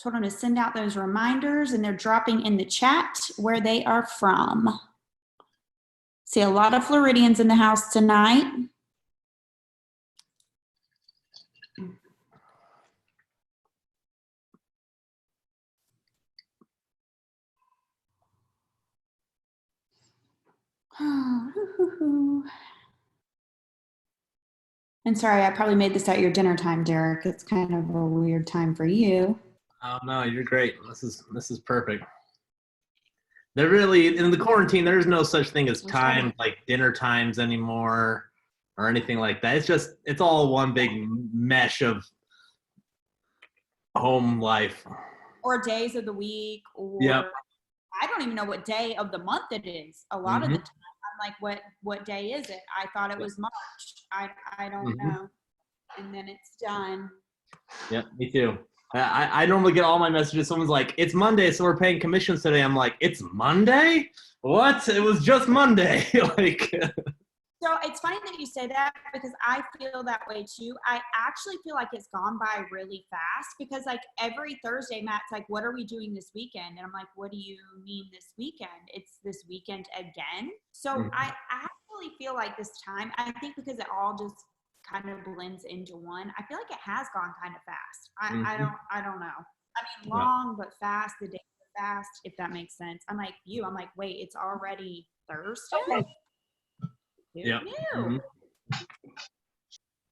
Told them to send out those reminders, and they're dropping in the chat where they are from. See a lot of Floridians in the house tonight. And sorry, I probably made this at your dinner time, Derek. It's kind of a weird time for you. Oh no, you're great. This is perfect. There really, in the quarantine, there's no such thing as time like dinner times anymore or anything like that. It's all one big mesh of home life. Or days of the week, or yep. I don't even know what day of the month it is. A lot of the time, I'm like, what day is it? I thought it was March. I don't know. And then it's done. Yep, me too. I normally get all my messages. Someone's like, it's Monday, so we're paying commissions today. I'm like, it's Monday? What? It was just Monday. Like. So it's funny that you say that, because I feel that way too. I actually feel like it's gone by really fast, because like every Thursday, Matt's like, what are we doing this weekend? And I'm like, what do you mean this weekend? It's this weekend again. So I actually feel like this time, I think because it all just kind of blends into one, I feel like it has gone kind of fast. I don't know. I mean, long but fast, the days are fast, if that makes sense. I'm like, wait, it's already Thursday? Yeah.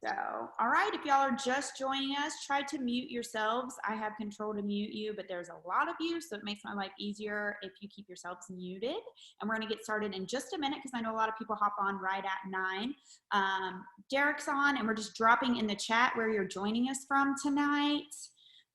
So, all right, if y'all are just joining us, try to mute yourselves. I have control to mute you, but there's a lot of you, so it makes my life easier if you keep yourselves muted. And we're going to get started in just a minute, because I know a lot of people hop on right at 9. Derek's on, and we're just dropping in the chat where you're joining us from tonight.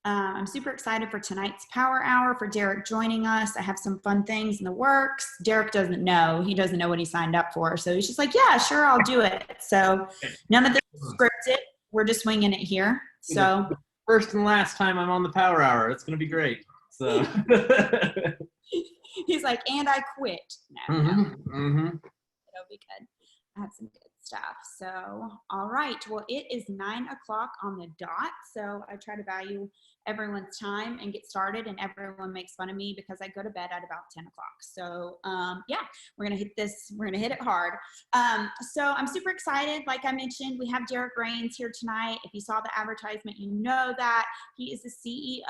I'm super excited for tonight's Power Hour, for Derek joining us. I have some fun things in the works. Derek doesn't know. He doesn't know what he signed up for. So he's just like, yeah, sure, I'll do it. So none of this is scripted. We're just winging it here. So first and last time I'm on the Power Hour. It's going to be great. So he's like, and I quit. No. It'll be good. I have some good stuff. So, all right. Well, it is 9 o'clock on the dot. So I try to value everyone's time and get started, and everyone makes fun of me because I go to bed at about 10 o'clock. So yeah, we're going to hit this. We're going to hit it hard. So I'm super excited. Like I mentioned, we have Derek Rains here tonight. If you saw the advertisement, you know that he is the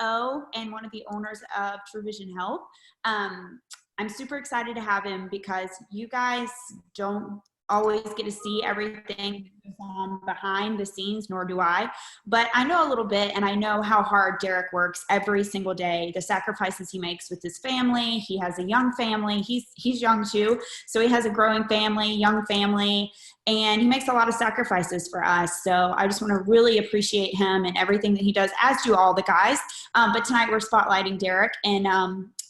CEO and one of the owners of Tru Vision Health. I'm super excited to have him, because you guys don't always get to see everything on behind the scenes, nor do I. But I know a little bit, and I know how hard Derek works every single day, the sacrifices he makes with his family. He has a young family. He's young too. So he has a growing family, young family, and he makes a lot of sacrifices for us. So I just want to really appreciate him and everything that he does, as do all the guys. But tonight we're spotlighting Derek, and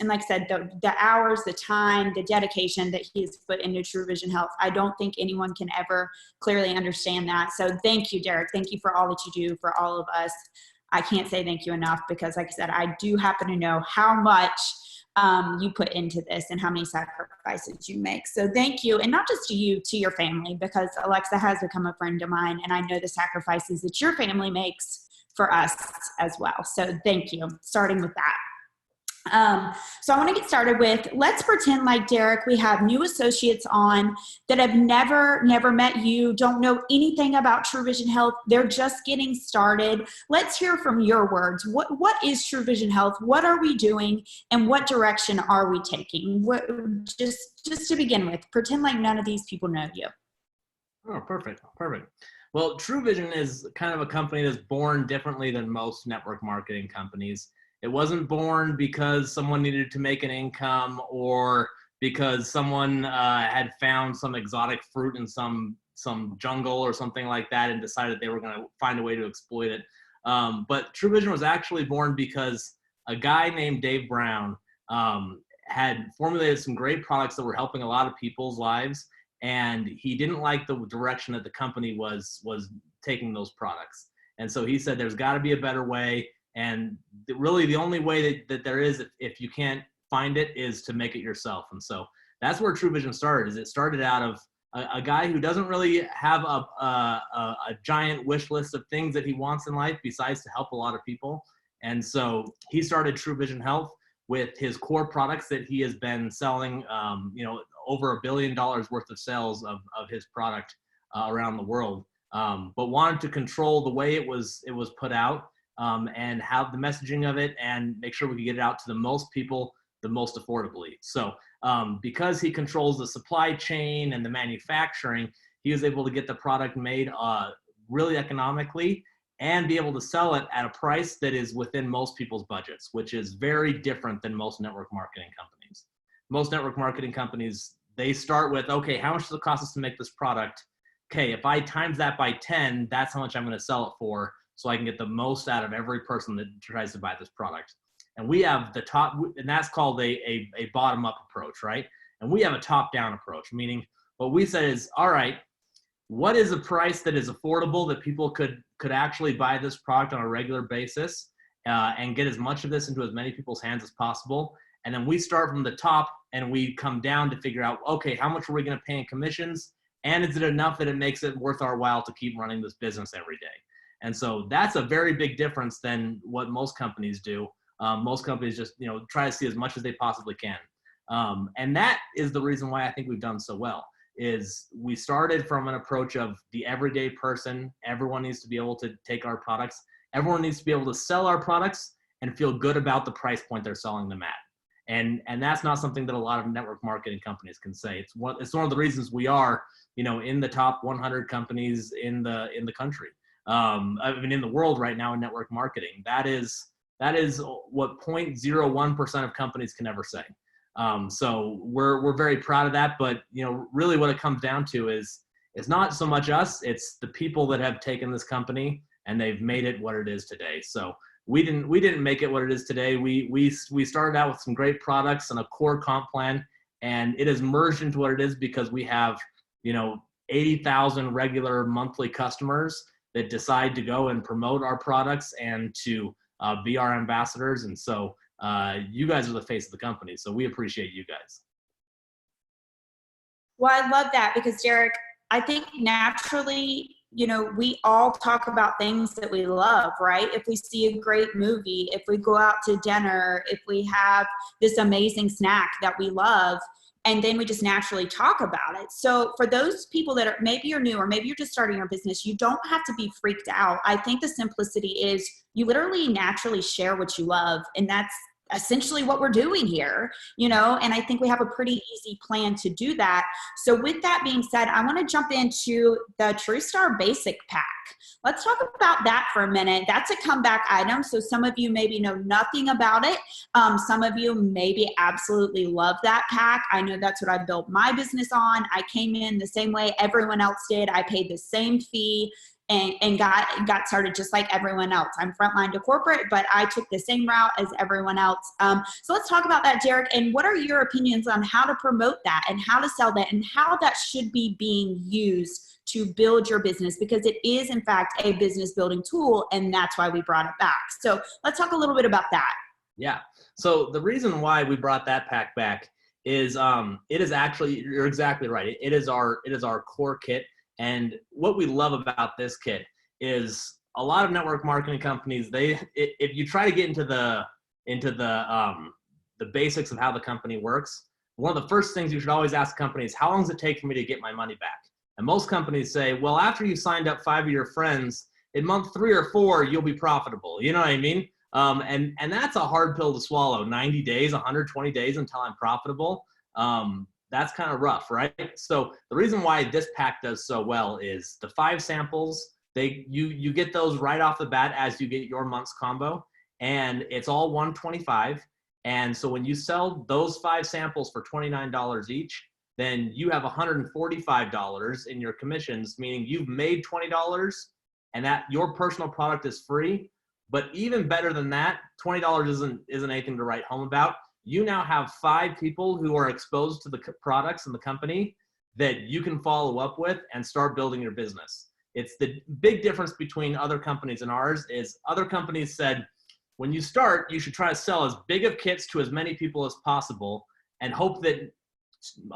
like I said, the hours, the time, the dedication that he's put into Tru Vision Health, I don't think anyone can ever clearly understand that. So thank you, Derek. Thank you for all that you do for all of us. I can't say thank you enough, because like I said, I do happen to know how much you put into this and how many sacrifices you make. So thank you. And not just to you, to your family, because Alexa has become a friend of mine, and I know the sacrifices that your family makes for us as well. So thank you, starting with that. So I want to get started with, let's pretend like, Derek, we have new associates on that have never met you, don't know anything about Tru Vision Health. They're just getting started. Let's hear from your words. What is Tru Vision Health? What are we doing? And what direction are we taking? Just to begin with, pretend like none of these people know you. Oh, perfect. Well, Tru Vision is kind of a company that's born differently than most network marketing companies. It wasn't born because someone needed to make an income, or because someone had found some exotic fruit in some jungle or something like that and decided they were going to find a way to exploit it. But Tru Vision was actually born because a guy named Dave Brown had formulated some great products that were helping a lot of people's lives, and he didn't like the direction that the company was taking those products. And so he said, there's got to be a better way. And really the only way that there is, if you can't find it, is to make it yourself. And so that's where Tru Vision started. Is it started out of a guy who doesn't really have a giant wish list of things that he wants in life besides to help a lot of people. And so he started True Vision Health with his core products that he has been selling, over $1 billion worth of sales of his product around the world, but wanted to control the way it was put out, and have the messaging of it and make sure we could get it out to the most people the most affordably. So because he controls the supply chain and the manufacturing, he was able to get the product made really economically and be able to sell it at a price that is within most people's budgets, which is very different than most network marketing companies. Most network marketing companies, they start with, okay, how much does it cost us to make this product? Okay, if I times that by 10, that's how much I'm going to sell it for, so I can get the most out of every person that tries to buy this product. And we have the top, and that's called a bottom-up approach, right? And we have a top-down approach, meaning what we said is, all right, what is a price that is affordable that people could actually buy this product on a regular basis, and get as much of this into as many people's hands as possible? And then we start from the top and we come down to figure out, okay, how much are we going to pay in commissions? And is it enough that it makes it worth our while to keep running this business every day? And so that's a very big difference than what most companies do. Most companies just try to see as much as they possibly can. And that is the reason why I think we've done so well, is we started from an approach of the everyday person. Everyone needs to be able to take our products. Everyone needs to be able to sell our products and feel good about the price point they're selling them at. And that's not something that a lot of network marketing companies can say. It's one of the reasons we are, in the top 100 companies in the country. In the world right now in network marketing. That is what 0.01% of companies can ever say. So we're very proud of that. But really, what it comes down to is it's not so much us; it's the people that have taken this company and they've made it what it is today. So we didn't make it what it is today. We started out with some great products and a core comp plan, and it has merged into what it is because we have 80,000 regular monthly customers that decide to go and promote our products and to be our ambassadors. And so you guys are the face of the company. So we appreciate you guys. Well, I love that because, Derek, I think naturally, we all talk about things that we love, right? If we see a great movie, if we go out to dinner, if we have this amazing snack that we love, and then we just naturally talk about it. So for those people that are, maybe you're new or maybe you're just starting your business, you don't have to be freaked out. I think the simplicity is you literally naturally share what you love. And that's essentially what we're doing here, and I think we have a pretty easy plan to do that. So with that being said, I want to jump into the TrueStar Basic Pack. Let's talk about that for a minute. That's a comeback item. So some of you maybe know nothing about it. Some of you maybe absolutely love that pack. I know that's what I built my business on. I came in the same way everyone else did. I paid the same fee and got started just like everyone else. I'm frontline to corporate, but I took the same route as everyone else. So let's talk about that, Derek. And what are your opinions on how to promote that and how to sell that and how that should be being used to build your business? Because it is, in fact, a business building tool, and that's why we brought it back. So let's talk a little bit about that. Yeah. So the reason why we brought that pack back is it is actually, you're exactly right. It is our core kit. And what we love about this kit is a lot of network marketing companies, if you try to get into the basics of how the company works, one of the first things you should always ask companies, how long does it take for me to get my money back? And most companies say, well, after you signed up 5 of your friends, in month 3 or 4, you'll be profitable. You know what I mean? And that's a hard pill to swallow. 90 days, 120 days until I'm profitable. That's kind of rough, right? So the reason why this pack does so well is the 5 samples, you get those right off the bat as you get your month's combo, and it's all $125. And so when you sell those 5 samples for $29 each, then you have $145 in your commissions, meaning you've made $20 and that your personal product is free. But even better than that, $20 isn't anything to write home about. You now have 5 people who are exposed to the products and the company that you can follow up with and start building your business. It's the big difference between other companies and ours is other companies said, when you start, you should try to sell as big of kits to as many people as possible and hope that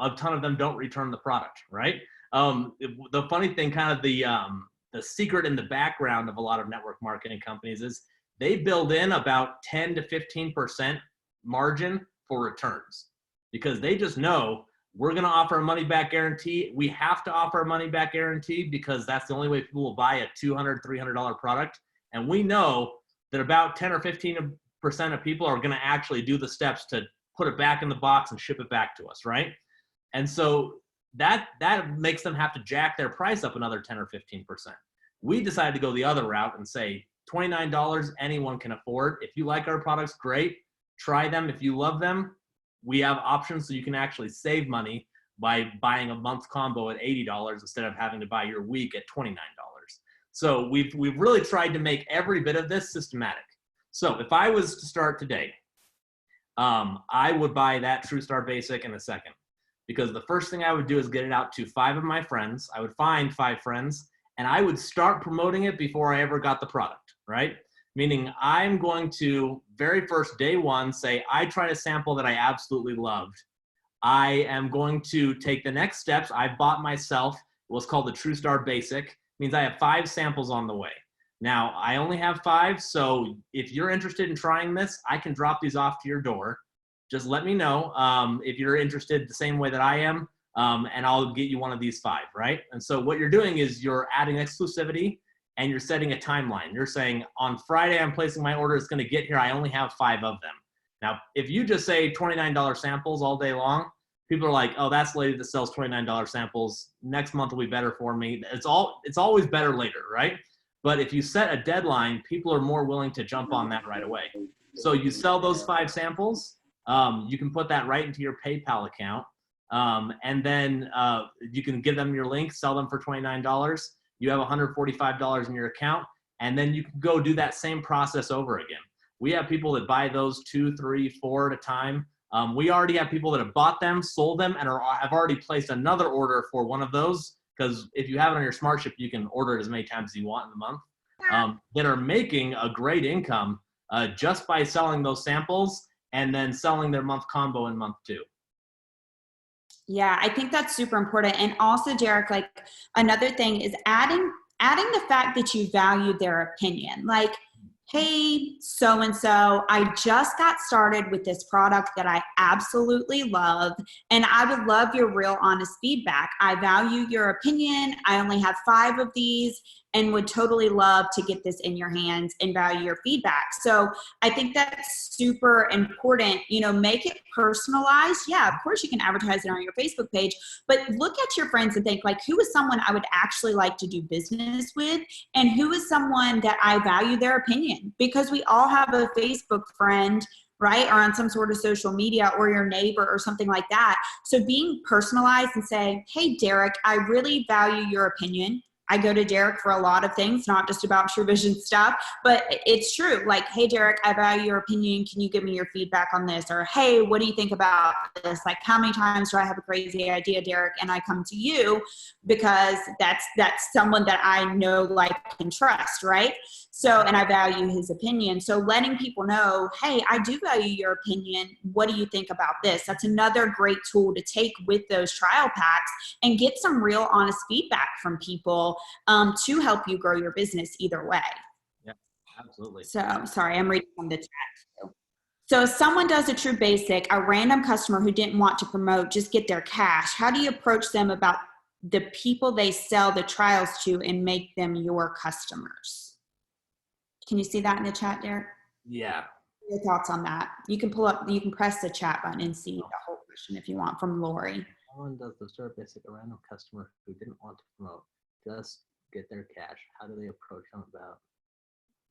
a ton of them don't return the product, right? The funny thing, kind of the secret in the background of a lot of network marketing companies is they build in about 10 to 15% margin for returns, because they just know we're going to offer a money back guarantee. We have to offer a money back guarantee because that's the only way people will buy a $200, $300 product. And we know that about 10 or 15% of people are going to actually do the steps to put it back in the box and ship it back to us, right? And so that makes them have to jack their price up another 10 or 15%. We decided to go the other route and say $29 anyone can afford. If you like our products, great. Try them. If you love them, we have options so you can actually save money by buying a month combo at $80 instead of having to buy your week at $29. So we've really tried to make every bit of this systematic. So if I was to start today, I would buy that TruStar Basic in a second, because the first thing I would do is get it out to 5 of my friends. I would find 5 friends and I would start promoting it before I ever got the product, right? Meaning I'm going to, very first day one, say, I tried a sample that I absolutely loved. I am going to take the next steps. I bought myself what's called the TruStar Basic. It means I have 5 samples on the way. Now, I only have 5, so if you're interested in trying this, I can drop these off to your door. Just let me know if you're interested the same way that I am, and I'll get you one of these 5, right? And so what you're doing is you're adding exclusivity, and you're setting a timeline. You're saying, on Friday, I'm placing my order. It's going to get here. I only have 5 of them. Now, if you just say $29 samples all day long, people are like, oh, that's the lady that sells $29 samples. Next month will be better for me. It's always better later, right? But if you set a deadline, people are more willing to jump on that right away. So you sell those 5 samples. You can put that right into your PayPal account. And then you can give them your link, sell them for $29. You have $145 in your account, and then you can go do that same process over again. We have people that buy those 2, 3, 4 at a time. We already have people that have bought them, sold them, and have already placed another order for one of those, because if you have it on your smart ship, you can order it as many times as you want in the month, that are making a great income just by selling those samples and then selling their month combo in month 2. Yeah, I think that's super important. And also, Derek, like, another thing is adding the fact that you value their opinion. Like, hey, so-and-so, I just got started with this product that I absolutely love, and I would love your real honest feedback. I value your opinion. I only have 5 of these and would totally love to get this in your hands and value your feedback. So I think that's super important. You know, make it personalized. Yeah, of course you can advertise it on your Facebook page, but look at your friends and think, like, who is someone I would actually like to do business with? And who is someone that I value their opinion? Because we all have a Facebook friend, right? Or on some sort of social media, or your neighbor or something like that. So being personalized and say, hey, Derek, I really value your opinion. I go to Derek for a lot of things, not just about Tru Vision stuff, but it's true. Like, hey, Derek, I value your opinion. Can you give me your feedback on this? Or, hey, what do you think about this? Like, how many times do I have a crazy idea, Derek? And I come to you because that's someone that I know, like, and trust, right? So, and I value his opinion. So letting people know, hey, I do value your opinion. What do you think about this? That's another great tool to take with those trial packs and get some real honest feedback from people to help you grow your business either way. Yeah, absolutely. So, sorry, I'm reading from the chat too. So if someone does a Tru Basic, a random customer who didn't want to promote, just get their cash, how do you approach them about the people they sell the trials to and make them your customers? Can you see that in the chat, Derek? Yeah. Your thoughts on that? You can press the chat button and see the whole question if you want from Lori. Someone does the TruStar Basic, a random customer who didn't want to promote, just get their cash. How do they approach them about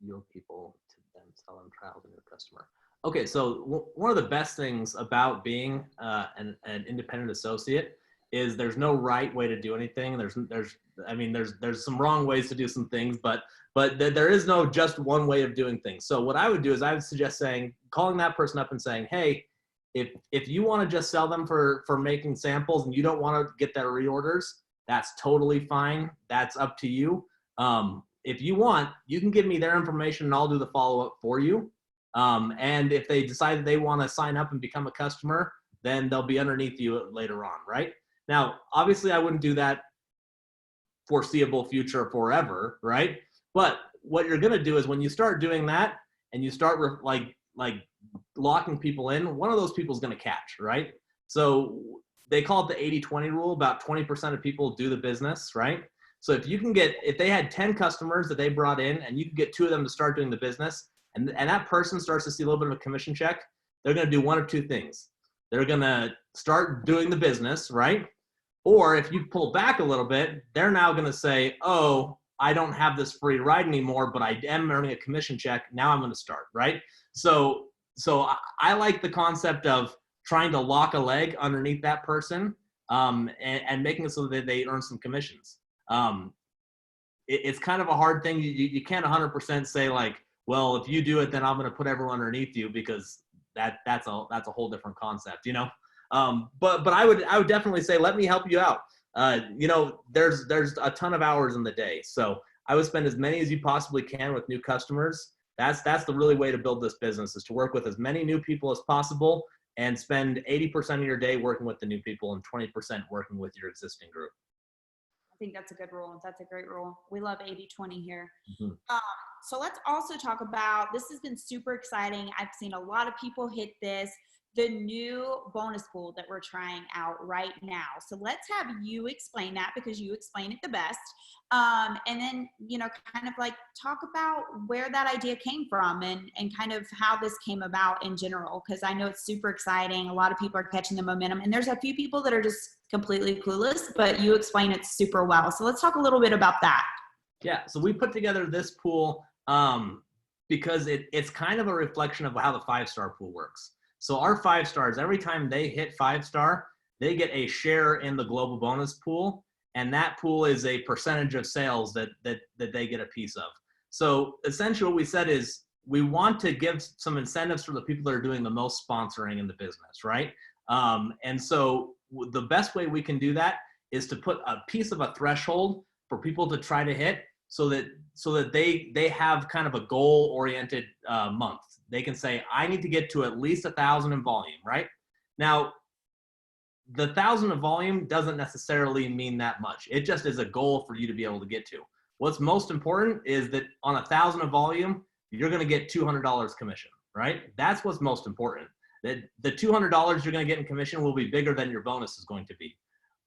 your people to then sell them trials and your customer? Okay, so one of the best things about being an independent associate is there's no right way to do anything. There's some wrong ways to do some things, but there is no just one way of doing things. So what I would do is I would suggest calling that person up and saying, hey, if you want to just sell them for making samples and you don't want to get their reorders, that's totally fine. That's up to you. If you want, you can give me their information and I'll do the follow-up for you. And if they decide that they want to sign up and become a customer, then they'll be underneath you later on, right? Now, obviously I wouldn't do that foreseeable future forever, right? But what you're going to do is when you start doing that and you start like locking people in, one of those people is going to catch, right? So they call it the 80-20 rule. About 20% of people do the business, right? So if they had 10 customers that they brought in and you could get 2 of them to start doing the business, and that person starts to see a little bit of a commission check, they're going to do one of 2 things. They're going to start doing the business, right? Or if you pull back a little bit, they're now going to say, oh, I don't have this free ride anymore, but I am earning a commission check. Now I'm going to start, right? So I like the concept of trying to lock a leg underneath that person, and making it so that they earn some commissions. It's kind of a hard thing. You can't 100% say like, well, if you do it, then I'm going to put everyone underneath you, because that's a whole different concept, you know. But I would definitely say, let me help you out. You know, there's a ton of hours in the day, so I would spend as many as you possibly can with new customers. That's the really way to build this business, is to work with as many new people as possible and spend 80% of your day working with the new people and 20% working with your existing group. I think that's a good rule. That's a great rule. We love 80-20 here. Mm-hmm. So let's also talk about, this has been super exciting. I've seen a lot of people hit this, the new bonus pool that we're trying out right now. So let's have you explain that, because you explain it the best. And then, you know, kind of like talk about where that idea came from and kind of how this came about in general, because I know it's super exciting. A lot of people are catching the momentum, and there's a few people that are just completely clueless, but you explain it super well. So let's talk a little bit about that. Yeah, so we put together this pool because it's kind of a reflection of how the 5-star pool works. So our 5 stars, every time they hit 5-star, they get a share in the global bonus pool, and that pool is a percentage of sales that they get a piece of. So essentially what we said is, we want to give some incentives for the people that are doing the most sponsoring in the business, right? And so the best way we can do that is to put a piece of a threshold for people to try to hit, so that they have kind of a goal-oriented month. They can say, I need to get to at least 1,000 in volume, right? Now, the 1,000 of volume doesn't necessarily mean that much. It just is a goal for you to be able to get to. What's most important is that on 1,000 of volume, you're going to get $200 commission, right? That's what's most important. That the $200 you're going to get in commission will be bigger than your bonus is going to be.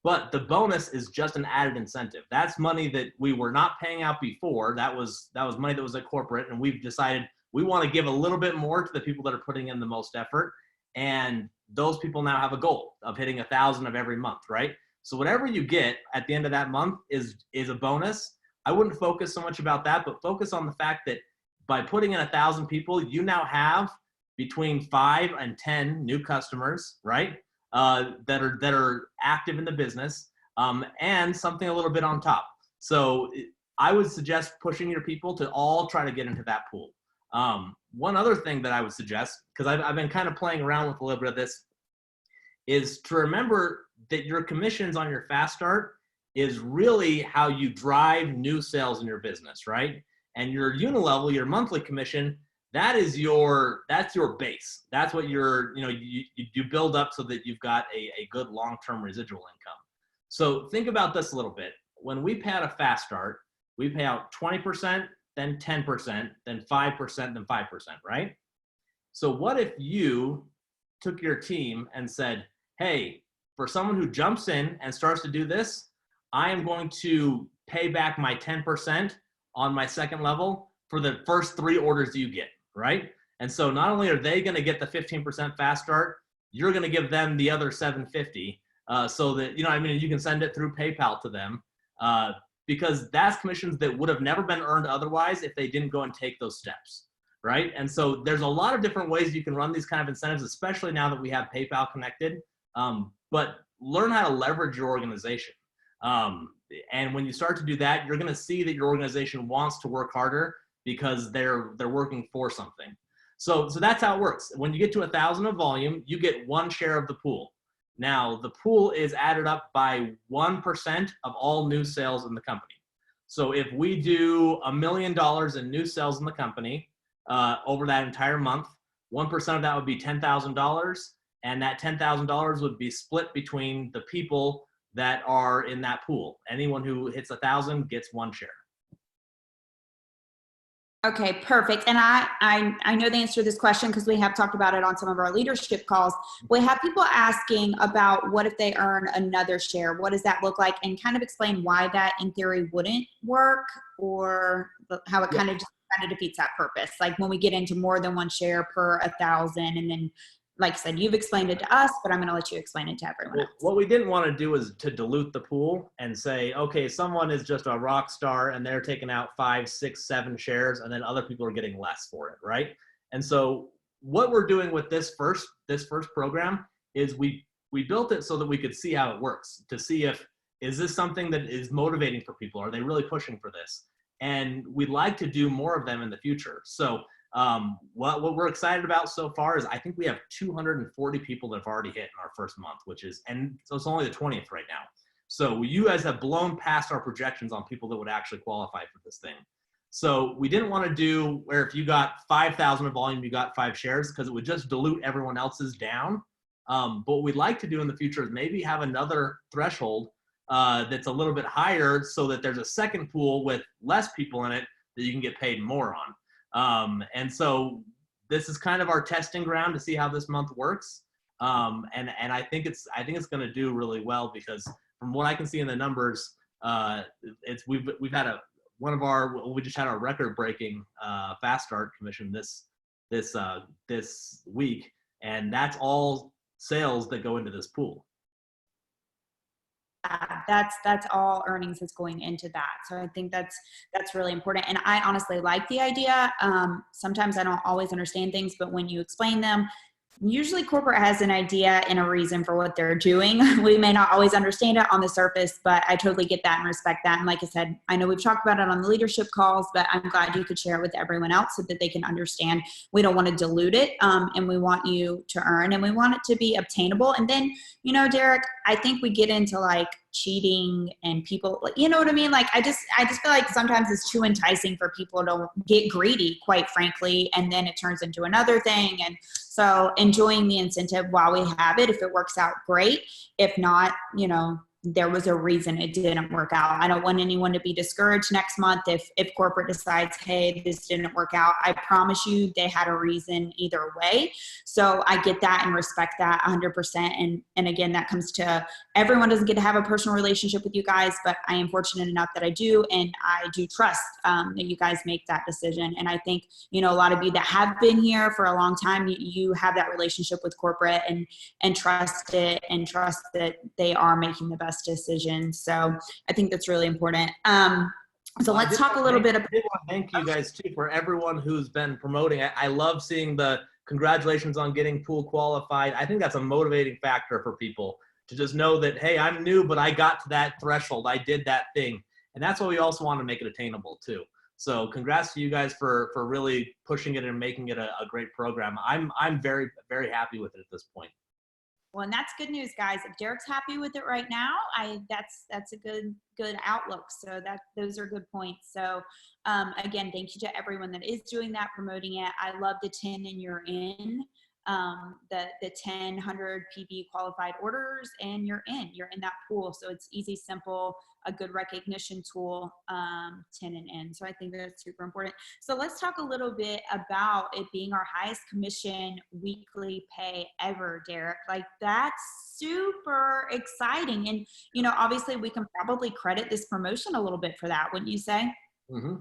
But the bonus is just an added incentive. That's money that we were not paying out before. That was money that was at corporate, and we've decided we want to give a little bit more to the people that are putting in the most effort. And those people now have a goal of hitting 1,000 of every month, right? So whatever you get at the end of that month is a bonus. I wouldn't focus so much about that, but focus on the fact that by putting in 1,000 people, you now have between 5 and 10 new customers, right? That are active in the business, and something a little bit on top. So I would suggest pushing your people to all try to get into that pool. One other thing that I would suggest, because I've been kind of playing around with a little bit of this, is to remember that your commissions on your fast start is really how you drive new sales in your business, right? And your unilevel, your monthly commission, that's your base. That's what you build up so that you've got a good long-term residual income. So think about this a little bit. When we pay out a fast start, we pay out 20%, then 10%, then 5%, then 5%, right? So what if you took your team and said, hey, for someone who jumps in and starts to do this, I am going to pay back my 10% on my second level for the first 3 orders you get, right? And so not only are they going to get the 15% fast start, you're going to give them the other $750, so that, you can send it through PayPal to them, because that's commissions that would have never been earned otherwise if they didn't go and take those steps, right? And so there's a lot of different ways you can run these kind of incentives, especially now that we have PayPal connected. But learn how to leverage your organization. And when you start to do that, you're going to see that your organization wants to work harder because they're working for something. So that's how it works. When you get to 1,000 of volume, you get 1 share of the pool. Now, the pool is added up by 1% of all new sales in the company. So if we do $1 million in new sales in the company over that entire month, 1% of that would be $10,000, and that $10,000 would be split between the people that are in that pool. Anyone who hits 1,000 gets 1 share. Okay, perfect. And I know the answer to this question because we have talked about it on some of our leadership calls. We have people asking about what if they earn another share? What does that look like? And kind of explain why that in theory wouldn't work, or how it kind of defeats that purpose. Like when we get into more than one share per 1,000, and then like I said, you've explained it to us, but I'm going to let you explain it to everyone else. What we didn't want to do is to dilute the pool and say, okay, someone is just a rock star and they're taking out 5, 6, 7 shares, and then other people are getting less for it, right? And so what we're doing with this first program is we built it so that we could see how it works, to see if, is this something that is motivating for people? Are they really pushing for this? And we'd like to do more of them in the future. So what we're excited about so far is I think we have 240 people that have already hit in our first month, and so it's only the 20th right now. So you guys have blown past our projections on people that would actually qualify for this thing. So we didn't want to do where if you got 5,000 in volume, you got 5 shares, because it would just dilute everyone else's down. But what we'd like to do in the future is maybe have another threshold that's a little bit higher, so that there's a second pool with less people in it that you can get paid more on. And so this is kind of our testing ground to see how this month works. And I think it's going to do really well, because from what I can see in the numbers, we've had we just had our record breaking fast start commission this week, and that's all sales that go into this pool. That's all earnings is going into that. So I think that's really important. And I honestly like the idea. Sometimes I don't always understand things, but when you explain them, usually corporate has an idea and a reason for what they're doing. We may not always understand it on the surface, but I totally get that and respect that. And like I said, I know we've talked about it on the leadership calls, but I'm glad you could share it with everyone else so that they can understand. We don't want to dilute it, and we want you to earn, and we want it to be obtainable. And then, Derek, I think we get into like cheating and people, you know what I mean? Like, I just feel like sometimes it's too enticing for people to get greedy, quite frankly, and then it turns into another thing. And so enjoying the incentive while we have it, if it works out, great. If not, there was a reason it didn't work out. I don't want anyone to be discouraged next month if corporate decides, hey, this didn't work out. I promise you they had a reason either way. So I get that and respect that 100%. And again, that comes to everyone doesn't get to have a personal relationship with you guys, but I am fortunate enough that I do, and I do trust that you guys make that decision. And I think, a lot of you that have been here for a long time, you have that relationship with corporate and trust it, and trust that they are making the best decision. So I think that's really important. So let's talk a little bit about. I want to thank you guys too for everyone who's been promoting. I love seeing the congratulations on getting pool qualified. I think that's a motivating factor for people to just know that, hey, I'm new, but I got to that threshold. I did that thing. And that's why we also want to make it attainable too. So congrats to you guys for really pushing it and making it a great program. I'm very, very happy with it at this point. Well, and that's good news, guys. If Derek's happy with it right now, that's a good outlook. So those are good points. So again, thank you to everyone that is doing that, promoting it. I love the 10 and you're in. The 10, 100 PV qualified orders, and you're in that pool. So it's easy, simple, a good recognition tool, 10 and in. So I think that's super important. So let's talk a little bit about it being our highest commission weekly pay ever, Derek. Like, that's super exciting. And, obviously we can probably credit this promotion a little bit for that, wouldn't you say? Mm-hmm.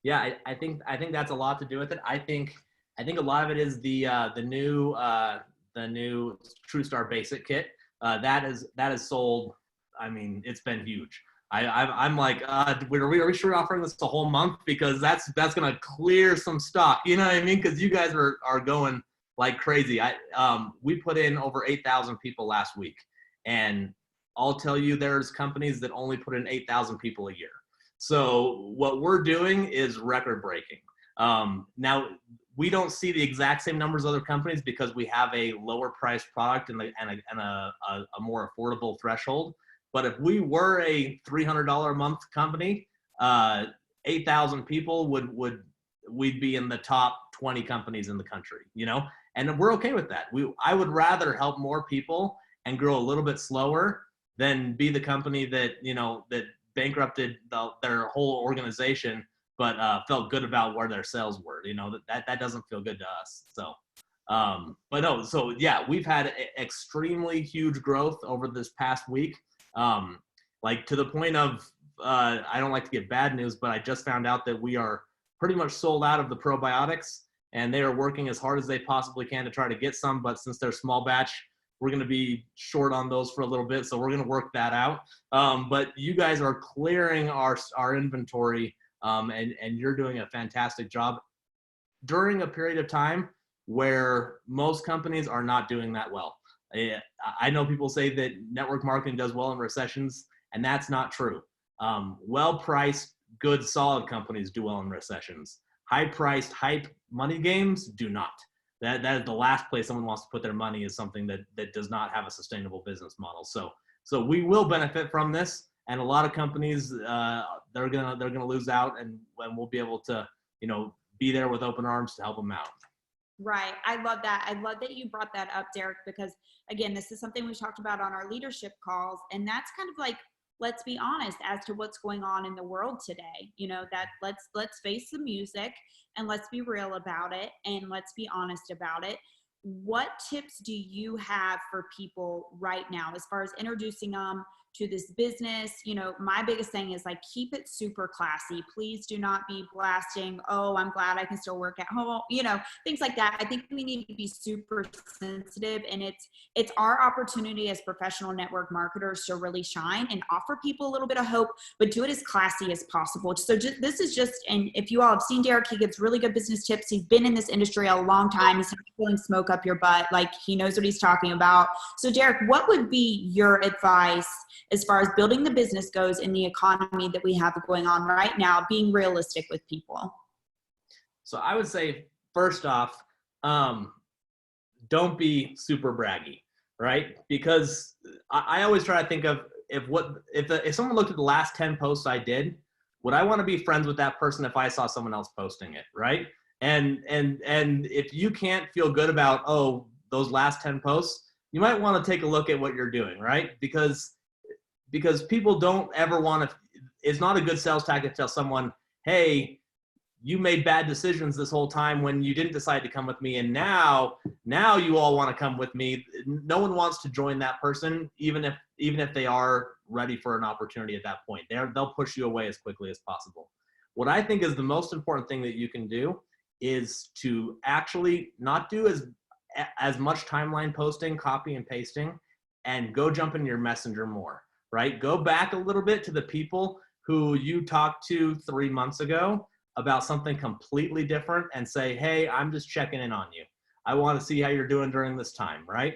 Yeah, I think that's a lot to do with it. I think a lot of it is the new Tru Star Basic Kit that is sold. I mean, it's been huge. I'm like, are we sure offering this a whole month, because that's gonna clear some stock. You know what I mean? Because you guys are going like crazy. We put in over 8,000 people last week, and I'll tell you, there's companies that only put in 8,000 people a year. So what we're doing is record breaking. Now, we don't see the exact same numbers as other companies because we have a lower priced product and a more affordable threshold. But if we were a $300 a month company, 8,000 people we'd be in the top 20 companies in the country, and we're okay with that. I would rather help more people and grow a little bit slower than be the company that, that bankrupted their whole organization, but felt good about where their sales were. You know, that doesn't feel good to us. So, but no, so yeah, we've had extremely huge growth over this past week. Like to the point of, I don't like to give bad news, but I just found out that we are pretty much sold out of the probiotics, and they are working as hard as they possibly can to try to get some, but since they're small batch, we're going to be short on those for a little bit, so we're going to work that out. But you guys are clearing our inventory, and you're doing a fantastic job during a period of time where most companies are not doing that well. I know people say that network marketing does well in recessions, and that's not true. Well-priced, good, solid companies do well in recessions. High-priced, hype money games do not. That is the last place someone wants to put their money, is something that does not have a sustainable business model. So we will benefit from this, and a lot of companies they're gonna lose out, and we'll be able to be there with open arms to help them out. Right. I love that. I love that you brought that up, Derek, because again, this is something we talked about on our leadership calls, and that's kind of like, let's be honest as to what's going on in the world today. That let's face the music, and let's be real about it, and let's be honest about it. What tips do you have for people right now as far as introducing them to this business? My biggest thing is like, keep it super classy. Please do not be blasting, oh, I'm glad I can still work at home, things like that. I think we need to be super sensitive, and it's our opportunity as professional network marketers to really shine and offer people a little bit of hope, but do it as classy as possible. So and if you all have seen Derek, he gives really good business tips. He's been in this industry a long time. He's not pulling smoke up your butt. Like, he knows what he's talking about. So Derek, what would be your advice as far as building the business goes in the economy that we have going on right now, being realistic with people? So I would say, first off, don't be super braggy, right? Because I always try to think of, if someone looked at the last 10 posts I did, would I want to be friends with that person if I saw someone else posting it, right? And if you can't feel good about, those last 10 posts, you might want to take a look at what you're doing, right? Because people don't ever want to, it's not a good sales tactic to tell someone, hey, you made bad decisions this whole time when you didn't decide to come with me, and now you all want to come with me. No one wants to join that person, even if they are ready for an opportunity at that point. They'll push you away as quickly as possible. What I think is the most important thing that you can do is to actually not do as much timeline posting, copy and pasting, and go jump in your messenger more, right? Go back a little bit to the people who you talked to 3 months ago about something completely different and say, hey, I'm just checking in on you. I want to see how you're doing during this time, right?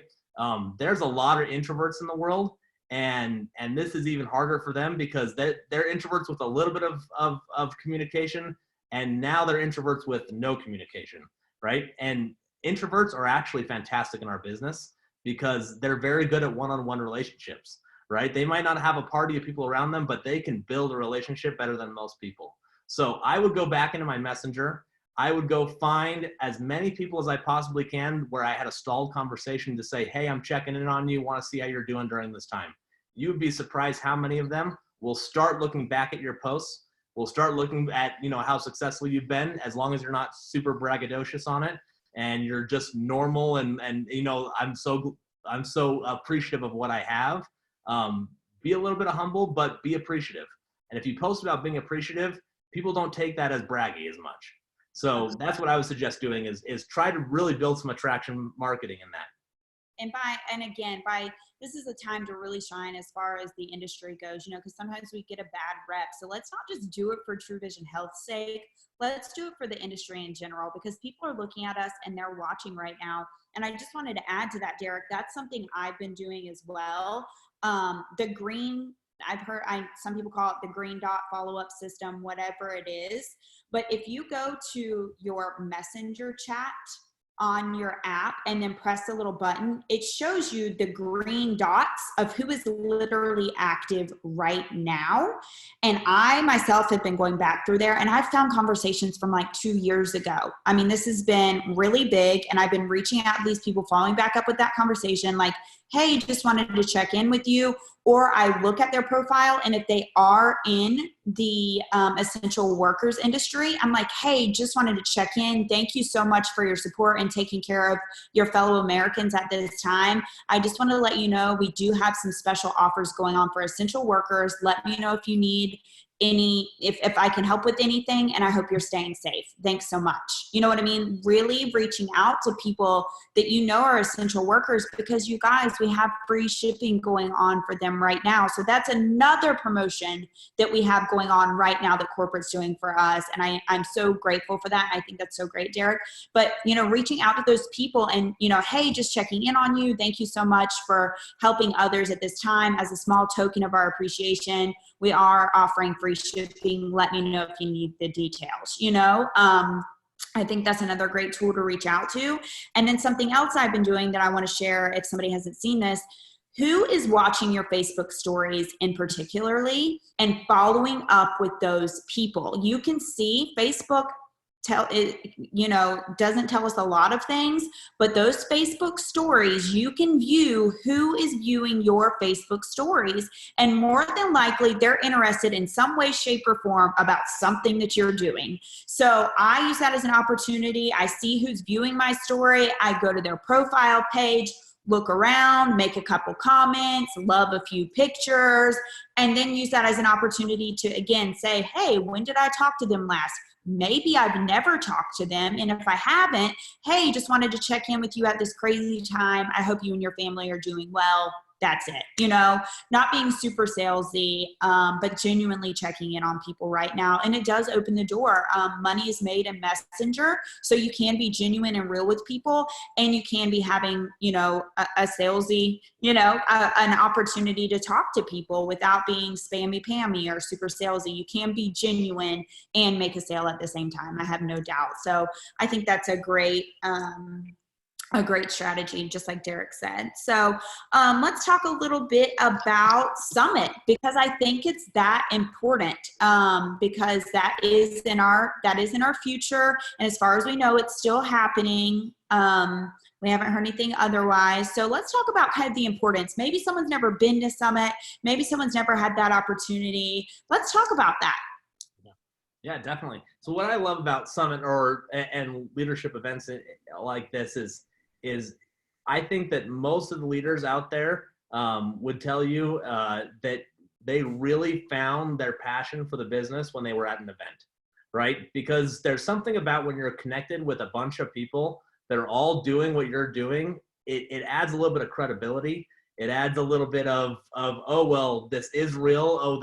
There's a lot of introverts in the world, and this is even harder for them because they're introverts with a little bit of communication, and now they're introverts with no communication, right? And introverts are actually fantastic in our business because they're very good at one-on-one relationships, right? They might not have a party of people around them, but they can build a relationship better than most people. So I would go back into my messenger. I would go find as many people as I possibly can where I had a stalled conversation to say, hey, I'm checking in on you, want to see how you're doing during this time. You would be surprised how many of them will start looking back at your posts. We'll start looking at, how successful you've been, as long as you're not super braggadocious on it and you're just normal and I'm so appreciative of what I have. Be a little bit humble, but be appreciative. And if you post about being appreciative, people don't take that as braggy as much. So that's what I would suggest doing is try to really build some attraction marketing in that. This is a time to really shine as far as the industry goes, because sometimes we get a bad rep. So let's not just do it for Tru Vision Health's sake. Let's do it for the industry in general, because people are looking at us and they're watching right now. And I just wanted to add to that, Derek, that's something I've been doing as well. The green, some people call it the green dot follow-up system, whatever it is. But if you go to your messenger chat on your app and then press the little button, it shows you the green dots of who is literally active right now. And I myself have been going back through there, and I've found conversations from like 2 years ago. I mean, this has been really big, and I've been reaching out to these people, following back up with that conversation. Like, hey, just wanted to check in with you. Or I look at their profile, and if they are in the essential workers industry, I'm like, hey, just wanted to check in. Thank you so much for your support and taking care of your fellow Americans at this time. I just want to let you know we do have some special offers going on for essential workers. Let me know if you need if I can help with anything, and I hope you're staying safe. Thanks so much. You know what I mean? Really reaching out to people that you know are essential workers, because you guys, we have free shipping going on for them right now. So that's another promotion that we have going on right now that corporate's doing for us. And I'm so grateful for that. I think that's so great, Derek. But, reaching out to those people and, hey, just checking in on you. Thank you so much for helping others at this time. As a small token of our appreciation, we are offering free shipping. Let me know if you need the details, I think that's another great tool to reach out to. And then something else I've been doing that I want to share if somebody hasn't seen this: who is watching your Facebook stories in particularly and following up with those people? You can see Facebook doesn't tell us a lot of things, but those Facebook stories, you can view who is viewing your Facebook stories, and more than likely they're interested in some way, shape, or form about something that you're doing. So I use that as an opportunity. I see who's viewing my story. I go to their profile page, look around, make a couple comments, love a few pictures, and then use that as an opportunity to, again, say, hey, when did I talk to them last? Maybe I've never talked to them. And if I haven't, hey, just wanted to check in with you at this crazy time. I hope you and your family are doing well. That's it. Not being super salesy, but genuinely checking in on people right now. And it does open the door. Money is made in Messenger. So you can be genuine and real with people, and you can be having, a salesy, an opportunity to talk to people without being spammy pammy or super salesy. You can be genuine and make a sale at the same time. I have no doubt. So I think that's a great strategy, just like Derek said. So let's talk a little bit about Summit, because I think it's that important, because that is in our future. And as far as we know, it's still happening. We haven't heard anything otherwise. So let's talk about kind of the importance. Maybe someone's never been to Summit. Maybe someone's never had that opportunity. Let's talk about that. Yeah, definitely. So what I love about Summit and leadership events like this is I think that most of the leaders out there would tell you that they really found their passion for the business when they were at an event, right? Because there's something about when you're connected with a bunch of people that are all doing what you're doing, it adds a little bit of credibility. It adds a little bit of oh, well, this is real. Oh,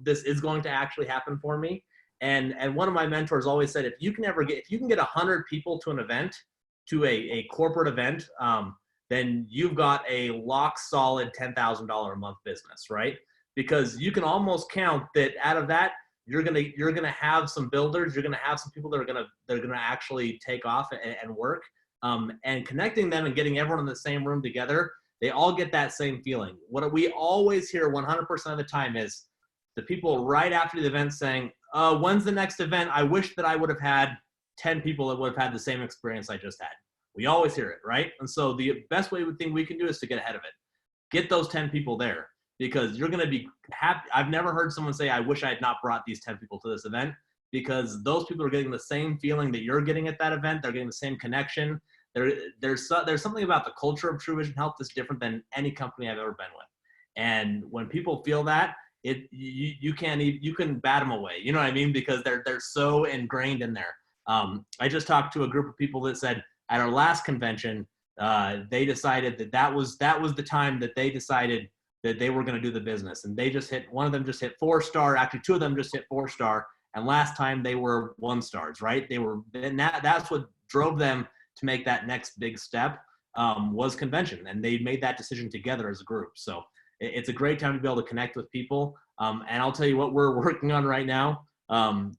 this is going to actually happen for me. And one of my mentors always said, if you can get 100 people to an event, to a corporate event, then you've got a lock solid $10,000 a month business, right? Because you can almost count that out of that, you're gonna have some builders, you're gonna have some people that are gonna actually take off and work, and connecting them and getting everyone in the same room together. They all get that same feeling. What we always hear 100% of the time is the people right after the event saying, when's the next event? I wish that I would have had 10 people that would have had the same experience I just had. We always hear it, right? And so the best way we can do is to get ahead of it. Get those 10 people there, because you're going to be happy. I've never heard someone say, I wish I had not brought these 10 people to this event, because those people are getting the same feeling that you're getting at that event. They're getting the same connection. There's something about the culture of Tru Vision Health that's different than any company I've ever been with. And when people feel that, you can bat them away. You know what I mean? Because they're so ingrained in there. I just talked to a group of people that said at our last convention, they decided that was the time that they decided that they were going to do the business, and one of them just hit 4-star. Actually, 2 of them just hit 4-star, and last time they were 1-stars. Right? That's what drove them to make that next big step, was convention, and they made that decision together as a group. So it's a great time to be able to connect with people. And I'll tell you what we're working on right now.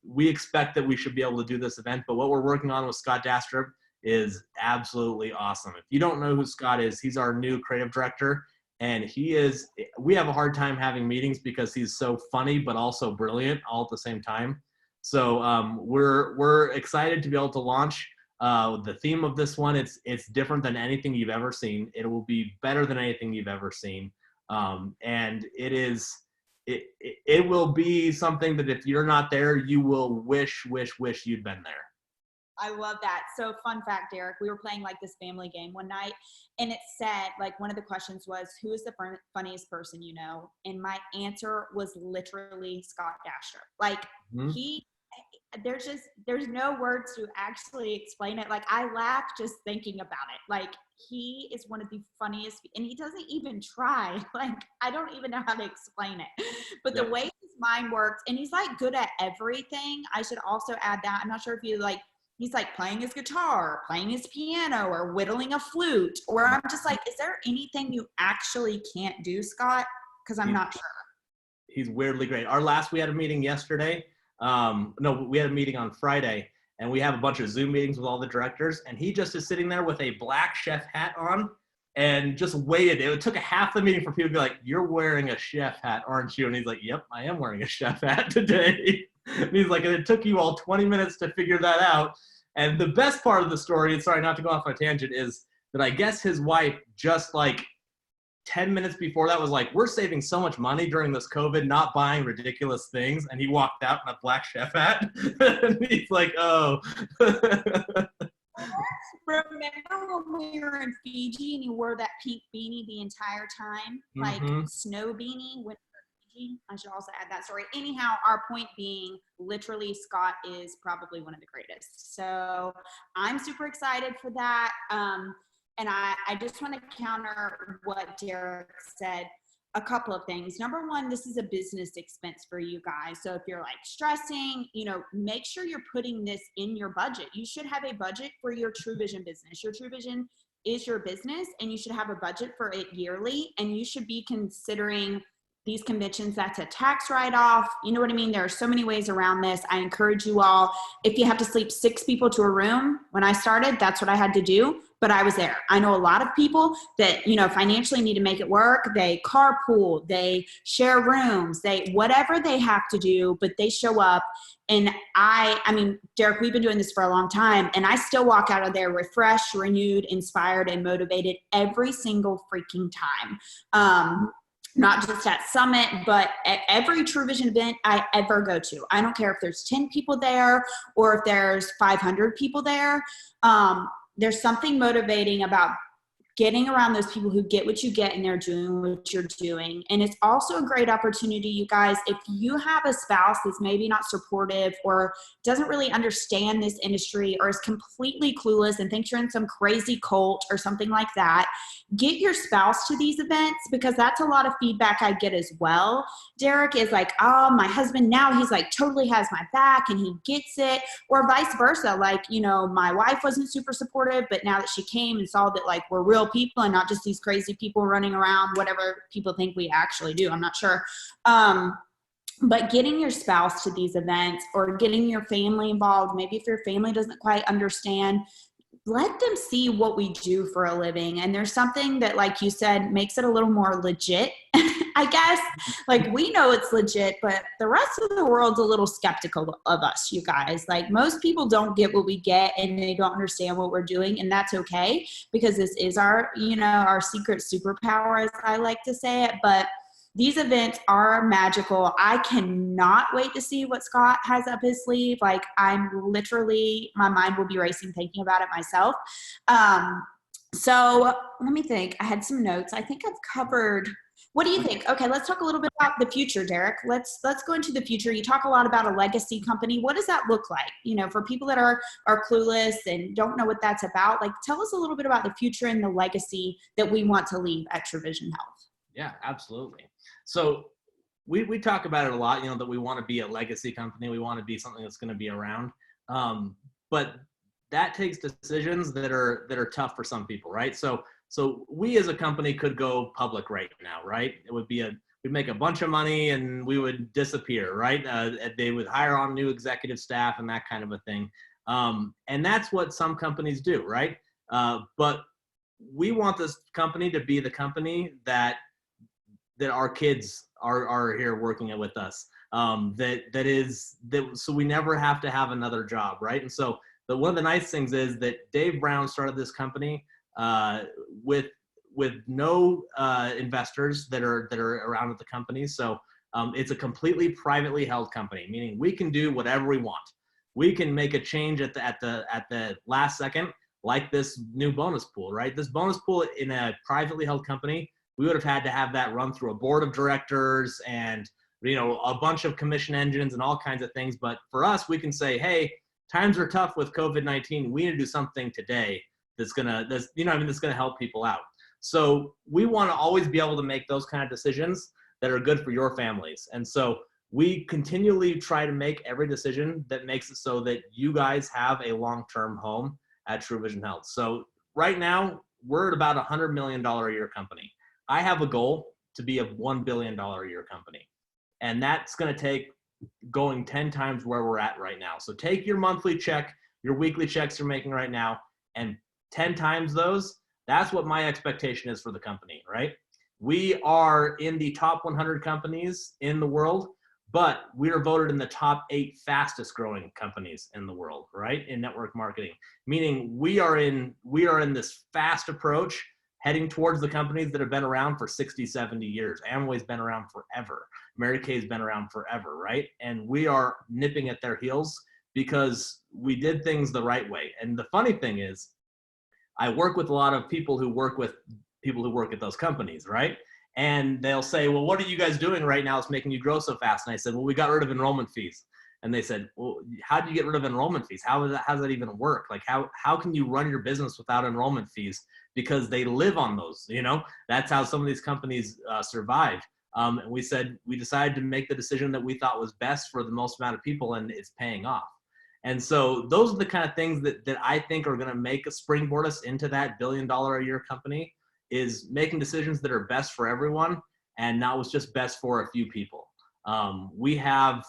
We expect that we should be able to do this event, but what we're working on with Scott Dastrup is absolutely awesome. If you don't know who Scott is, he's our new creative director, and we have a hard time having meetings because he's so funny, but also brilliant all at the same time. So we're excited to be able to launch The theme of this one, it's different than anything you've ever seen. It will be better than anything you've ever seen. And it will be something that if you're not there, you will wish you'd been there. I love that. So fun fact, Derek, we were playing like this family game one night, and it said, like, one of the questions was, who is the funniest person you know? And my answer was literally Scott Dasher. Like, there's no words to actually explain it. Like, I laugh just thinking about it. Like, he is one of the funniest, and he doesn't even try. Like, I don't even know how to explain it. But the way his mind works, and he's like good at everything. I should also add that. I'm not sure if you like, he's like playing his guitar, playing his piano, or whittling a flute. Or I'm just like, is there anything you actually can't do, Scott? Because I'm not sure. He's weirdly great. We had a meeting yesterday. No, we had a meeting on Friday, and we have a bunch of Zoom meetings with all the directors, and he just is sitting there with a black chef hat on and just waited. It took a half the meeting for people to be like, you're wearing a chef hat, aren't you? And he's like, yep, I am wearing a chef hat today. And he's like, and it took you all 20 minutes to figure that out. And the best part of the story, and sorry not to go off on a tangent, is that I guess his wife just like 10 minutes before that was like, we're saving so much money during this COVID, not buying ridiculous things. And he walked out in a black chef hat. And he's like, oh. Remember when we were in Fiji and he wore that pink beanie the entire time? Like snow beanie with Fiji? I should also add that story. Anyhow, our point being, literally, Scott is probably one of the greatest. So I'm super excited for that. And I just want to counter what Derek said. A couple of things. Number one, this is a business expense for you guys. So if you're like stressing, make sure you're putting this in your budget. You should have a budget for your Tru Vision business. Your Tru Vision is your business, and you should have a budget for it yearly. And you should be considering these conventions. That's a tax write-off. You know what I mean? There are so many ways around this. I encourage you all, if you have to sleep 6 people to a room, when I started, that's what I had to do. But I was there. I know a lot of people that, financially need to make it work. They carpool, they share rooms, whatever they have to do, but they show up. And I mean, Derek, we've been doing this for a long time, and I still walk out of there refreshed, renewed, inspired, and motivated every single freaking time. Not just at Summit, but at every Tru Vision event I ever go to. I don't care if there's 10 people there or if there's 500 people there. There's something motivating about getting around those people who get what you get and they're doing what you're doing. And it's also a great opportunity, you guys, if you have a spouse that's maybe not supportive or doesn't really understand this industry or is completely clueless and thinks you're in some crazy cult or something like that, get your spouse to these events, because that's a lot of feedback I get as well. Derek is like, oh, my husband now, he's like totally has my back and he gets it, or vice versa. Like, my wife wasn't super supportive, but now that she came and saw that like we're real people and not just these crazy people running around, whatever people think we actually do, I'm not sure. But getting your spouse to these events or getting your family involved, maybe if your family doesn't quite understand, let them see what we do for a living. And there's something that, like you said, makes it a little more legit, I guess. Like, we know it's legit, but the rest of the world's a little skeptical of us, you guys. Like, most people don't get what we get and they don't understand what we're doing. And that's okay, because this is our, our secret superpower, as I like to say it. But these events are magical. I cannot wait to see what Scott has up his sleeve. Like, I'm literally, my mind will be racing thinking about it myself. So let me think. I had some notes. I think I've covered. What do you think? Okay, let's talk a little bit about the future, Derek. Let's go into the future. You talk a lot about a legacy company. What does that look like? For people that are clueless and don't know what that's about, like, tell us a little bit about the future and the legacy that we want to leave at Tru Vision Health. Yeah, absolutely. So we talk about it a lot, that we want to be a legacy company. We want to be something that's going to be around. But that takes decisions that are tough for some people, right? So we as a company could go public right now, right? It would be we'd make a bunch of money and we would disappear, right? They would hire on new executive staff and that kind of a thing. And that's what some companies do, right? But we want this company to be the company that our kids are here working with us. So we never have to have another job, right? And so one of the nice things is that Dave Brown started this company with no investors that are around at the company. So it's a completely privately held company, meaning we can do whatever we want. We can make a change at the last second, like this new bonus pool, right? This bonus pool in a privately held company, we would have had to have that run through a board of directors and a bunch of commission engines and all kinds of things. But for us, we can say, hey, times are tough with COVID-19. We need to do something today that's gonna help people out. So we want to always be able to make those kind of decisions that are good for your families. And so we continually try to make every decision that makes it so that you guys have a long-term home at Tru Vision Health. So right now, we're at about $100 million a year company. I have a goal to be a $1 billion a year company. And that's going to take going 10 times where we're at right now. So take your monthly check, your weekly checks you're making right now, and 10 times those. That's what my expectation is for the company, right? We are in the top 100 companies in the world, but we are voted in the top 8 fastest growing companies in the world, right? In network marketing, meaning we are in this fast approach heading towards the companies that have been around for 60, 70 years. Amway's been around forever. Mary Kay's been around forever, right? And we are nipping at their heels because we did things the right way. And the funny thing is, I work with a lot of people who work with people who work at those companies, right? And they'll say, well, what are you guys doing right now that's making you grow so fast? And I said, well, we got rid of enrollment fees. And they said, well, how do you get rid of enrollment fees? How does that even work? Like, how can you run your business without enrollment fees? Because they live on those, that's how some of these companies survive. And we decided to make the decision that we thought was best for the most amount of people, and it's paying off. And so those are the kind of things that I think are going to make springboard us into that $1 billion a year company, is making decisions that are best for everyone and not what's just best for a few people. We have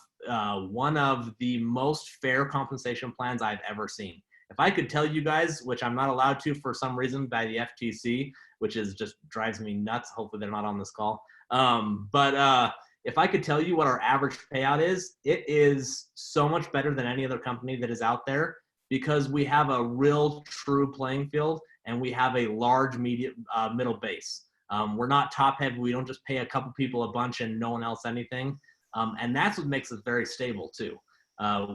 one of the most fair compensation plans I've ever seen. If I could tell you guys, which I'm not allowed to for some reason by the FTC, which is just drives me nuts. Hopefully they're not on this call. But if I could tell you what our average payout is, it is so much better than any other company that is out there, because we have a real true playing field and we have a large middle base. We're not top heavy. We don't just pay a couple people a bunch and no one else anything. And that's what makes us very stable too.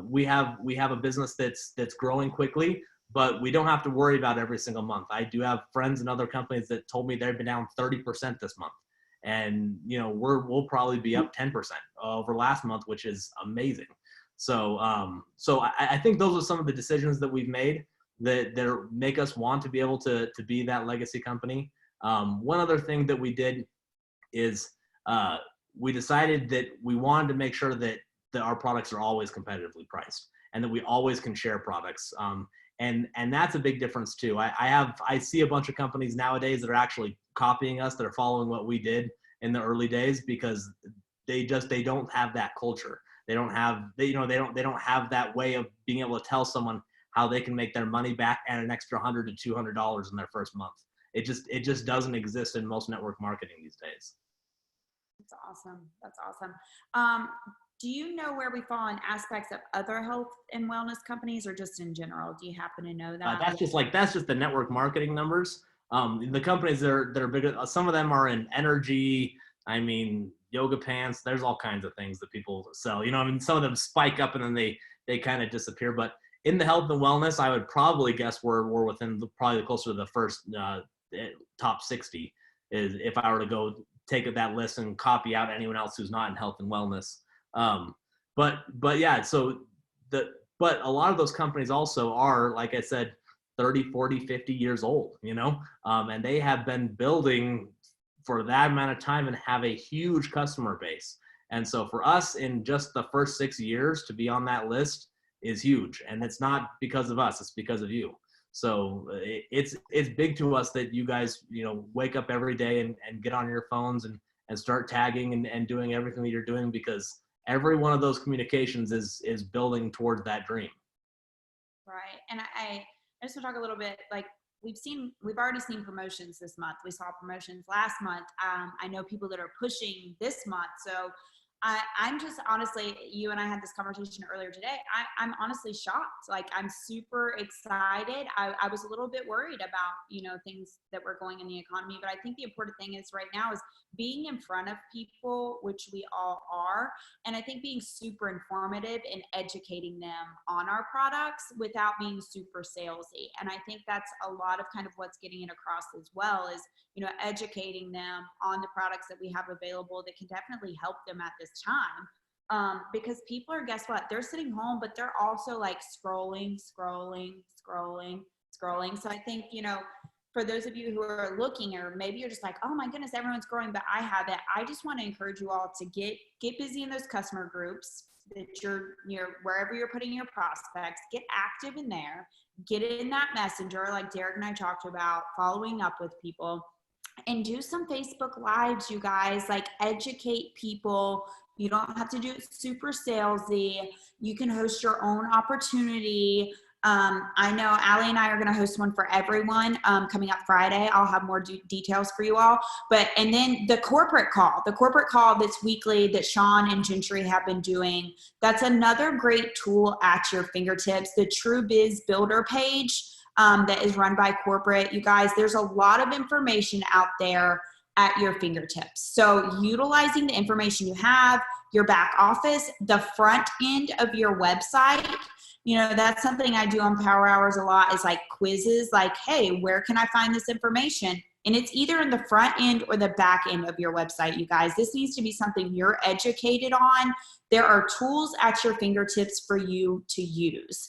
We have a business that's growing quickly, but we don't have to worry about every single month. I do have friends in other companies that told me they've been down 30% this month. And we'll probably be up 10% over last month, which is amazing. So I think those are some of the decisions that we've made that make us want to be able to be that legacy company. One other thing that we did is we decided that we wanted to make sure that our products are always competitively priced and that we always can share products. And that's a big difference too. I see a bunch of companies nowadays that are actually copying us, that are following what we did in the early days, because they don't have that culture. They don't have that way of being able to tell someone how they can make their money back and an extra $100 to $200 in their first month. It just doesn't exist in most network marketing these days. That's awesome. That's awesome. Do you know where we fall in aspects of other health and wellness companies, or just in general? Do you happen to know that? That's just the network marketing numbers. The companies that are bigger, some of them are in energy. I mean, yoga pants. There's all kinds of things that people sell. Some of them spike up and then they kind of disappear. But in the health and wellness, I would probably guess we're within probably closer to the first top 60. Is if I were to go take that list and copy out anyone else who's not in health and wellness. But yeah, but a lot of those companies also are, like I said, 30, 40, 50 years old, and they have been building for that amount of time and have a huge customer base. And so for us, in just the first 6 years to be on that list is huge. And it's not because of us, it's because of you. So it's big to us that you guys, wake up every day and get on your phones and start tagging and doing everything that you're doing, because every one of those communications is building towards that dream. Right. And I just want to talk a little bit, like we've already seen promotions this month. We saw promotions last month. I know people that are pushing this month. So I'm just honestly, you and I had this conversation earlier today. I'm honestly shocked. Like, I'm super excited. I was a little bit worried about, things that were going in the economy, but I think the important thing is right now is being in front of people, which we all are. And I think being super informative and educating them on our products without being super salesy. And I think that's a lot of kind of what's getting it across as well is, educating them on the products that we have available that can definitely help them at this time. Because people are, guess what? They're sitting home, but they're also like scrolling. So I think, for those of you who are looking, or maybe you're just like, oh my goodness, everyone's growing, but I have it. I just want to encourage you all to get busy in those customer groups that you're wherever you're putting your prospects, get active in there, get in that messenger, like Derek and I talked about, following up with people. And do some Facebook Lives, you guys, like educate people. You don't have to do it super salesy. You can host your own opportunity. I know Allie and I are going to host one for everyone coming up Friday. I'll have more details for you all. And then the corporate call that's weekly that Sean and Gentry have been doing. That's another great tool at your fingertips. The Tru Biz Builder page that is run by corporate. You guys, there's a lot of information out there at your fingertips. So utilizing the information you have, your back office, the front end of your website, that's something I do on Power Hours a lot, is like quizzes, like, hey, where can I find this information? And it's either in the front end or the back end of your website, you guys. This needs to be something you're educated on. There are tools at your fingertips for you to use.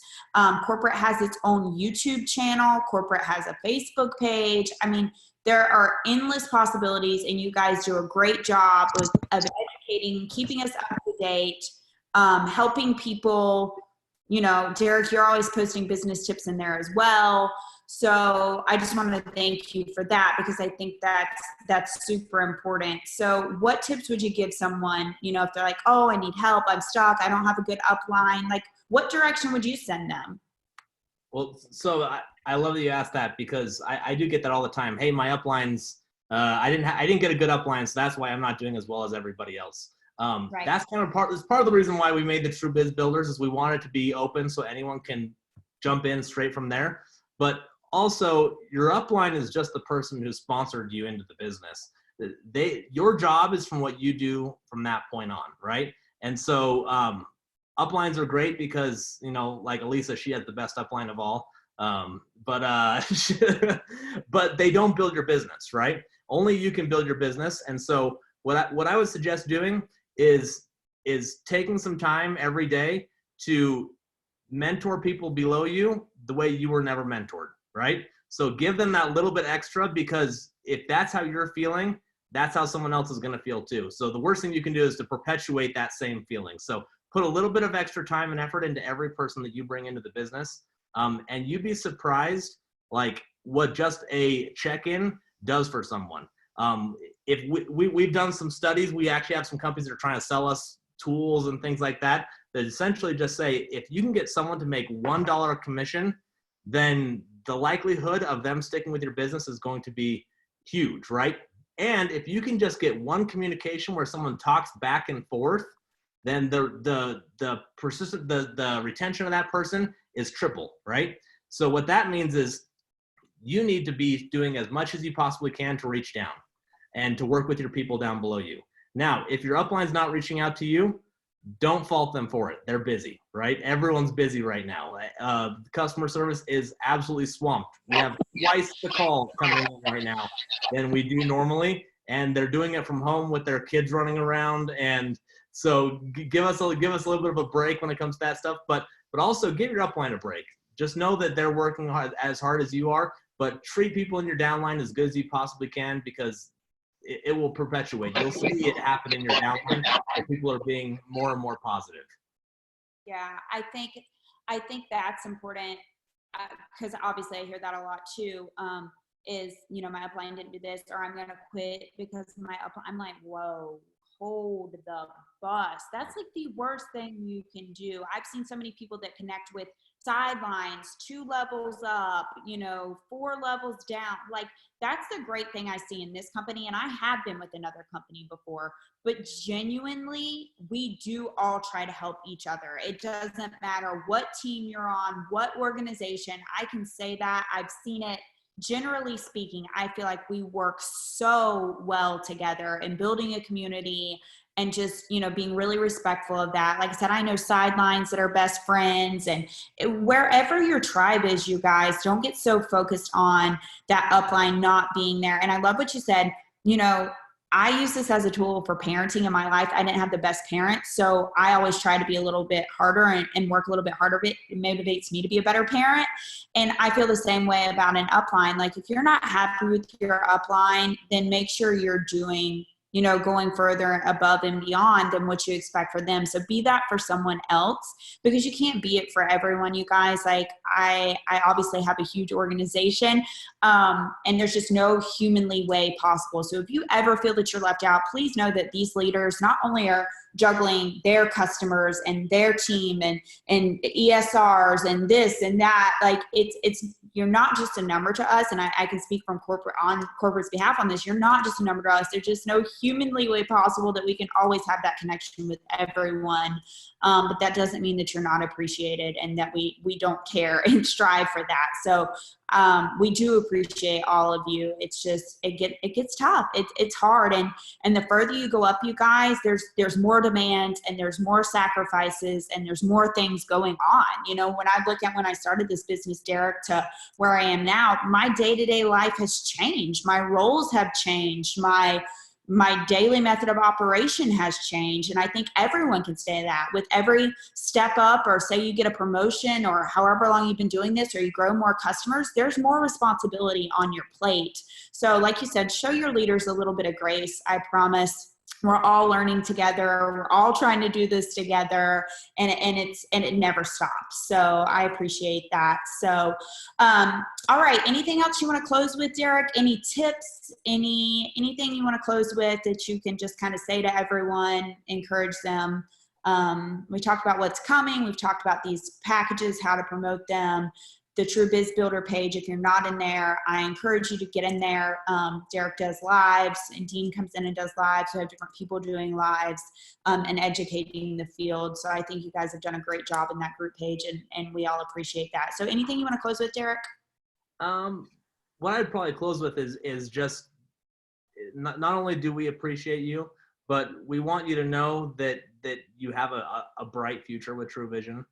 Corporate has its own YouTube channel. Corporate has a Facebook page. I mean, there are endless possibilities, and you guys do a great job of educating, keeping us up to date, helping people. Derek, you're always posting business tips in there as well. So I just want to thank you for that, because I think that's super important. So what tips would you give someone, if they're like, oh, I need help, I'm stuck, I don't have a good upline, like what direction would you send them? Well, so I love that you asked that, because I do get that all the time. Hey, my uplines, I didn't get a good upline, so that's why I'm not doing as well as everybody else. Right. That's part of the reason why we made the Tru Biz Builders, is we want it to be open so anyone can jump in straight from there. But also, your upline is just the person who sponsored you into the business. Your job is from what you do from that point on, right? And so uplines are great because, like Elisa, she has the best upline of all. But they don't build your business, right? Only you can build your business. And so what I would suggest doing is taking some time every day to mentor people below you the way you were never mentored, right? So give them that little bit extra, because if that's how you're feeling, that's how someone else is going to feel too. So the worst thing you can do is to perpetuate that same feeling. So put a little bit of extra time and effort into every person that you bring into the business. And you'd be surprised, like, what just a check-in does for someone. If we've done some studies, we actually have some companies that are trying to sell us tools and things like that essentially just say, if you can get someone to make $1 commission, then the likelihood of them sticking with your business is going to be huge, right? And if you can just get one communication where someone talks back and forth, then the retention of that person is triple, right? So what that means is you need to be doing as much as you possibly can to reach down and to work with your people down below you. Now, if your upline's not reaching out to you, don't fault them for it. They're busy, right? Everyone's busy right now. Customer service is absolutely swamped. We have twice the calls coming in right now than we do normally, and they're doing it from home with their kids running around. And so give us a little bit of a break when it comes to that stuff, but also give your upline a break. Just know that they're working as hard as you are, but treat people in your downline as good as you possibly can, because it will perpetuate. You'll see it happen in your downline where people are being more and more positive. Yeah, I think that's important, because obviously I hear that a lot too. Is my upline didn't do this, or I'm gonna quit because my upline. I'm like, whoa, hold the bus. That's like the worst thing you can do. I've seen so many people that connect with sidelines, 2 levels up, 4 levels down. Like, that's the great thing I see in this company. And I have been with another company before, but genuinely, we do all try to help each other. It doesn't matter what team you're on, what organization. I can say that. I've seen it. Generally speaking, I feel like we work so well together in building a community and just, being really respectful of that. Like I said, I know sidelines that are best friends, and wherever your tribe is, you guys, don't get so focused on that upline not being there. And I love what you said. I use this as a tool for parenting in my life. I didn't have the best parents, so I always try to be a little bit harder and work a little bit harder. It motivates me to be a better parent. And I feel the same way about an upline. Like, if you're not happy with your upline, then make sure you're doing, going further above and beyond than what you expect for them. So be that for someone else, because you can't be it for everyone, you guys. Like, I obviously have a huge organization, and there's just no humanly way possible. So if you ever feel that you're left out, please know that these leaders not only are juggling their customers and their team and ESRs and this and that, like, it's you're not just a number to us. And I can speak from corporate's behalf on this. You're not just a number to us. There's just no humanly way possible that we can always have that connection with everyone. But that doesn't mean that you're not appreciated and that we don't care and strive for that. So we do appreciate all of you. It's just, it gets tough. It's hard. And the further you go up, you guys, there's more demand and there's more sacrifices and there's more things going on. When I look at when I started this business, Derek, to where I am now, my day-to-day life has changed. My roles have changed. My daily method of operation has changed. And I think everyone can say that with every step up, or say you get a promotion or however long you've been doing this, or you grow more customers, there's more responsibility on your plate. So like you said, show your leaders a little bit of grace. I promise. We're all learning together. We're all trying to do this together, and it never stops. So I appreciate that. So, all right. Anything else you want to close with, Derek? Any tips? Anything you want to close with that you can just kind of say to everyone, encourage them? We talked about what's coming. We've talked about these packages, how to promote them. The Tru Biz Builder page. If you're not in there, I encourage you to get in there. Derek does lives, and Dean comes in and does lives. We have different people doing lives and educating the field. So I think you guys have done a great job in that group page, and we all appreciate that. So anything you want to close with, Derek? What I'd probably close with is just not only do we appreciate you, but we want you to know that you have a bright future with Tru Vision.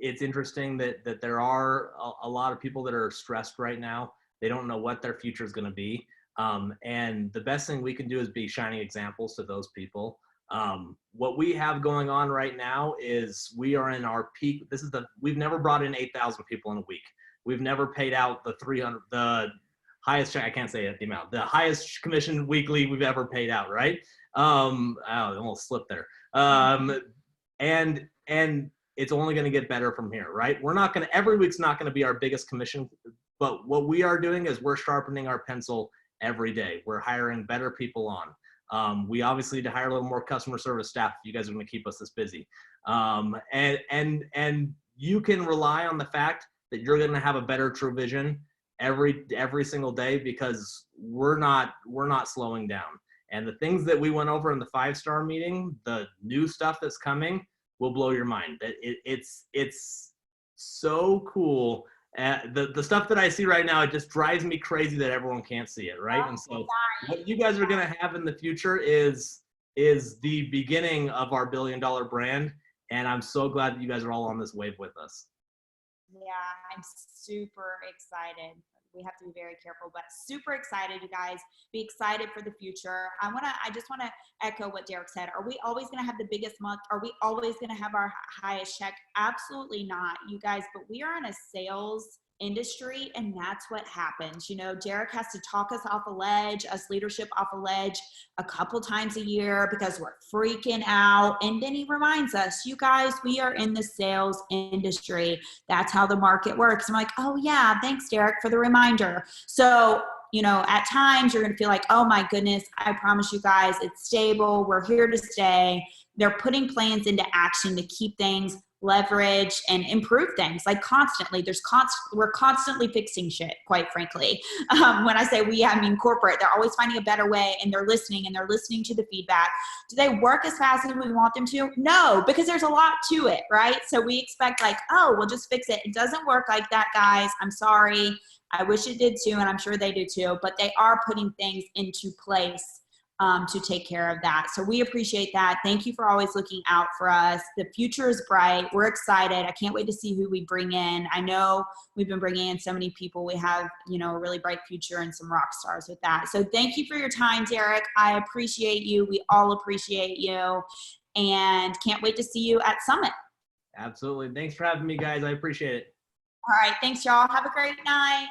It's interesting that there are a lot of people that are stressed right now. They don't know what their future is going to be. And the best thing we can do is be shining examples to those people. What we have going on right now is we are in our peak. We've never brought in 8,000 people in a week. We've never paid out the highest check. I can't say the amount, the highest commission weekly we've ever paid out. Right. I almost slipped there. And it's only going to get better from here, right? Every week's not going to be our biggest commission, but what we are doing is we're sharpening our pencil every day. We're hiring better people on. We obviously need to hire a little more customer service staff if you guys are going to keep us this busy. And you can rely on the fact that you're going to have a better Tru Vision every single day, because we're not slowing down. And the things that we went over in the 5-star meeting, the new stuff that's coming, will blow your mind. It's so cool. The stuff that I see right now, it just drives me crazy that everyone can't see it, right? And so what you guys are going to have in the future is the beginning of our $1 billion brand. And I'm so glad that you guys are all on this wave with us. Yeah, I'm super excited. We have to be very careful, but super excited, you guys. Be excited for the future. I just want to echo what Derek said. Are we always going to have the biggest month? Are we always going to have our highest check? Absolutely not, you guys. But we are in a sales industry, and that's what happens. Derek has to talk us off a ledge, us leadership off a ledge, a couple times a year, because we're freaking out. And then he reminds us, you guys, we are in the sales industry. That's how the market works. I'm like, oh yeah, thanks, Derek, for the reminder. So you know, at times you're going to feel like, oh my goodness, I promise you guys, it's stable. We're here to stay. They're putting plans into action to keep things leverage and improve things like constantly. We're constantly fixing shit, quite frankly. When I say we, I mean corporate. They're always finding a better way, and they're listening to the feedback. Do they work as fast as we want them to? No, because there's a lot to it, right? So we expect like, oh, we'll just fix it. It doesn't work like that, guys. I'm sorry. I wish it did too, and I'm sure they do too, but they are putting things into place to take care of that. So we appreciate that. Thank you for always looking out for us. The future is bright. We're excited. I can't wait to see who we bring in. I know we've been bringing in so many people. We have, you know, a really bright future and some rock stars with that. So thank you for your time, Derek. I appreciate you. We all appreciate you, and can't wait to see you at Summit. Absolutely. Thanks for having me, guys. I appreciate it. All right. Thanks, y'all. Have a great night.